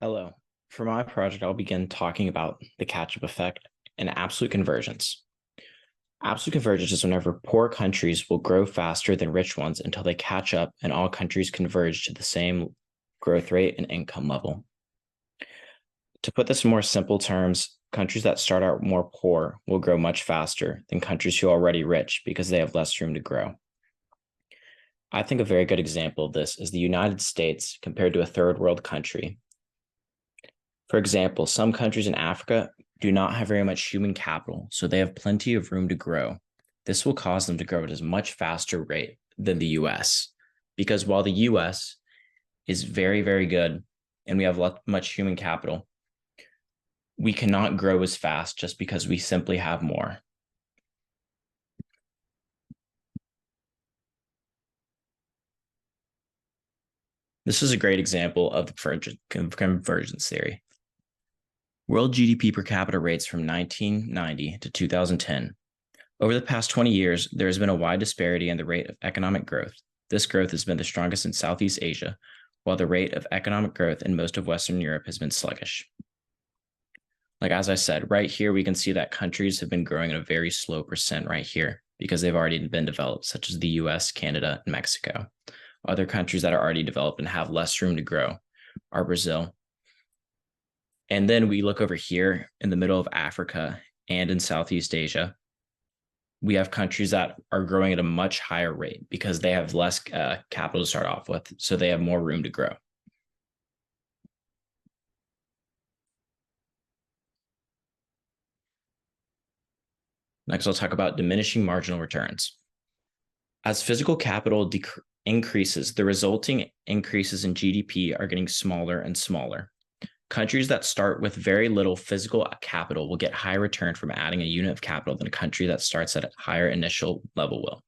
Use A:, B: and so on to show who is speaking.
A: Hello. For my project, I'll begin talking about the catch-up effect and absolute convergence. Absolute convergence is whenever poor countries will grow faster than rich ones until they catch up and all countries converge to the same growth rate and income level. To put this in more simple terms, countries that start out more poor will grow much faster than countries who are already rich because they have less room to grow. I think a very good example of this is the United States compared to a third world country. For example, some countries in Africa do not have very much human capital, so they have plenty of room to grow. This will cause them to grow at a much faster rate than the US, because while the US is very, very good and we have much human capital, we cannot grow as fast just because we simply have more. This is a great example of the convergence theory. World GDP per capita rates from 1990 to 2010. Over the past 20 years, there has been a wide disparity in the rate of economic growth. This growth has been the strongest in Southeast Asia, while the rate of economic growth in most of Western Europe has been sluggish. As I said, right here, we can see that countries have been growing at a very slow percent right here because they've already been developed, such as the US, Canada, and Mexico. Other countries that are already developed and have less room to grow are Brazil. And then we look over here in the middle of Africa and in Southeast Asia. We have countries that are growing at a much higher rate because they have less capital to start off with, so they have more room to grow. Next, I'll talk about diminishing marginal returns. As physical capital increases, the resulting increases in GDP are getting smaller and smaller. Countries that start with very little physical capital will get higher return from adding a unit of capital than a country that starts at a higher initial level will.